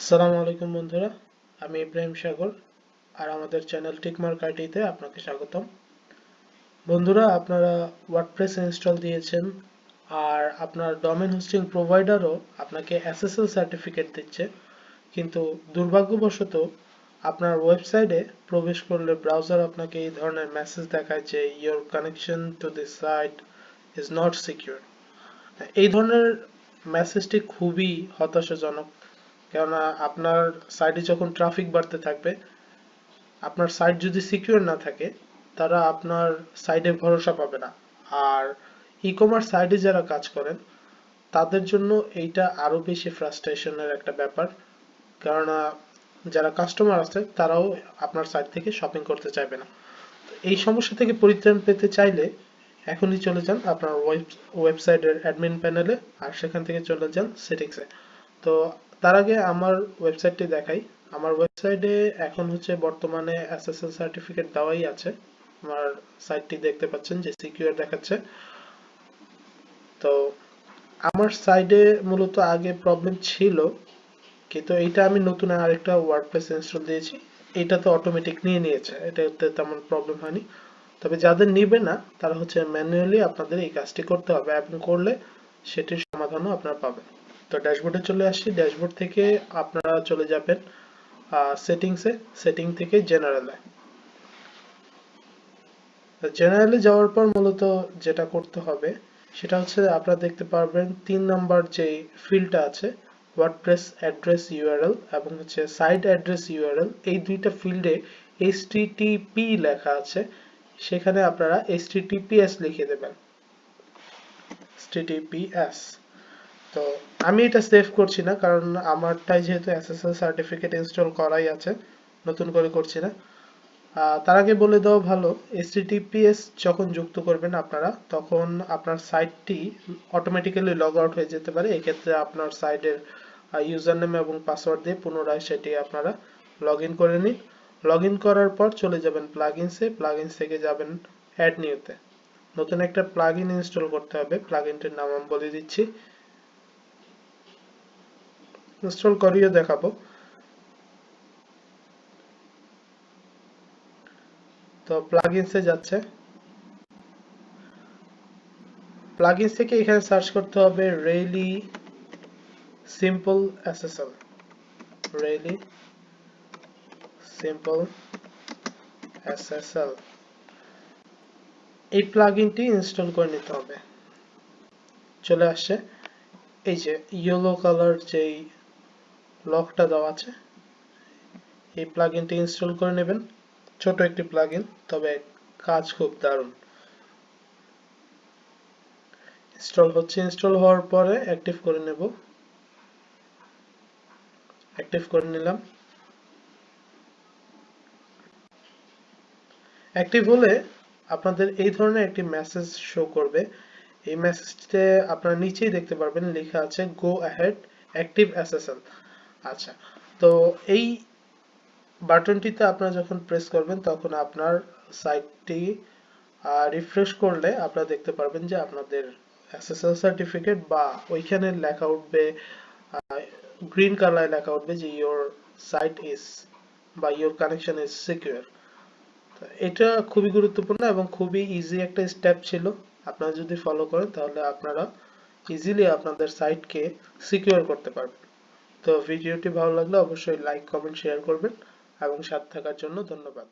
আসসালামু আলাইকুম বন্ধুরা, আমি ইব্রাহিম সাগর আর আমাদের চ্যানেল টিকমার্ক আইটিতে আপনাকে স্বাগতম। বন্ধুরা, আপনারা ওয়ার্ডপ্রেস ইনস্টল দিয়েছেন আর আপনার ডোমেইন হোস্টিং প্রোভাইডারও আপনাকে এসএসএল সার্টিফিকেট দিচ্ছে, কিন্তু দুর্ভাগ্যবশত আপনার ওয়েবসাইটে প্রবেশ করলে ব্রাউজার আপনাকে এই ধরনের মেসেজ দেখায় যে your connection to this site is not secure. এই ধরনের মেসেজটি খুবই হতাশাজনক, কেননা আপনার সাইটে যখন ট্রাফিক বাড়তে থাকবে, আপনার সাইট যদি সিকিউর না থাকে, তারা আপনার সাইটে ভরসা পাবে না। আর ই কমার্স সাইটে যারা কাজ করেন তাদের জন্য এইটা আরো বেশি ফ্রাস্ট্রেশনের একটা ব্যাপার, কেননা যারা কাস্টমার আছে তারাও আপনার সাইট থেকে শপিং করতে চাইবে না। এই সমস্যা থেকে পরিত্রাণ পেতে চাইলে এখনই চলে যান আপনার ওয়েবসাইটের অ্যাডমিন প্যানেলে আর সেখান থেকে চলে যান সেটিংসে। তো তার আগে আমার ওয়েবসাইটটি দেখাই। আমার ওয়েবসাইটে এখন বর্তমানে এসএসএল সার্টিফিকেট দেওয়াই আছে। আমার সাইটটি দেখতে পাচ্ছেন যে সিকিউর দেখাচ্ছে। তো আমার সাইটে মূলত আগে প্রবলেম ছিল, কিন্তু এইটা আমি নতুন আরেকটা ওয়ার্ডপ্রেস ইনস্টল দিয়েছি, এটা তো অটোমেটিক নিয়ে নিয়েছে, এটাতে তেমন প্রবলেম হয়নি। তবে যাদের নিবে না তারা ম্যানুয়ালি আপনাদের এই কাজটি করতে হবে, এবং করলে সেটির সমাধানও আপনারা পাবেন। তো ড্যাশবোর্ডে চলে আসি। ড্যাশবোর্ড থেকে আপনারা চলে যাবেন সেটিংসে, সেটিং থেকে জেনারেলে। জেনারেলে যাওয়ার পর মূলত যেটা করতে হবে সেটা আপনারা দেখতে পারবেন 3 নাম্বার যে ফিল্ডটা আছে, ওয়ার্ডপ্রেস অ্যাড্রেস ইউআরএল এবং সাইট অ্যাড্রেস ইউআরএল, এই দুইটা ফিল্ডে এইচটিটিপি লেখা আছে, সেখানে আপনারা এইচটিটিপিএস লিখে দেবেন, এইচটিটিপিএস। তো আমি এটা সেভ করছি না, কারণ আমারটাই যেহেতু এসএসএল সার্টিফিকেট ইনস্টল করাই আছে, নতুন করে করছি না। তার আগে বলে দেওয়া ভালো, এইচটিটিপিএস যখন যুক্ত করবেন আপনারা, তখন আপনার সাইটটি অটোমেটিক্যালি লগ আউট হয়ে যেতে পারে। এক্ষেত্রে আপনার সাইটের ইউজার নেম এবং পাসওয়ার্ড দিয়ে পুনরায় সেটি আপনারা লগ ইন করে নিন। লগ ইন করার পর চলে যাবেন প্লাগইনসে, প্লাগইনস থেকে যাবেন অ্যাড নিউতে। নতুন একটা প্লাগইন ইনস্টল করতে হবে, প্লাগইনটির নাম আমি বলে দিচ্ছি, ইনস্টল করিয়ে দেখাবো। তো প্লাগইনসে যাচ্ছে, প্লাগইনস থেকে এখানে সার্চ করতে হবে Reilly simple SSL, Reilly simple SSL, এই প্লাগইনটি ইনস্টল করে নিতে হবে। চলে আসছে, এই যে ইয়েলো কালার যেই লকটা দেওয়া আছে, এই প্লাগইনটি ইনস্টল করে নেবেন। ছোট একটি প্লাগইন, তবে কাজ খুব দারুণ। ইনস্টল হচ্ছে, ইনস্টল হওয়ার পরে অ্যাক্টিভ করে নেব, অ্যাক্টিভ করে নিলাম। অ্যাক্টিভ হলে আপনাদের এই ধরনের একটি মেসেজ শো করবে। এই মেসেজটিতে আপনারা নিচেই দেখতে পারবেন লেখা আছে গো অ্যাহেড অ্যাক্টিভ এসএসএল। আচ্ছা, তো এই বাটনটিতে আপনারা যখন প্রেস করবেন তখন আপনার সাইটটি রিফ্রেশ করলে আপনারা দেখতে পারবেন যে আপনাদের এসএসএল সার্টিফিকেট, বা ওইখানে লেখা উঠবে, গ্রিন কালার লেখা উঠবে যে ইওর সাইট ইজ বা ইওর কানেকশন ইজ সিকিউর। এটা খুবই গুরুত্বপূর্ণ এবং খুবই ইজি একটা স্টেপ ছিল। আপনারা যদি ফলো করেন তাহলে আপনারা ইজিলি আপনাদের সাইটকে সিকিউর করতে পারবেন। তো ভিডিওটি ভালো লাগলে অবশ্যই লাইক, কমেন্ট, শেয়ার করবেন এবং সাথে থাকার জন্য ধন্যবাদ।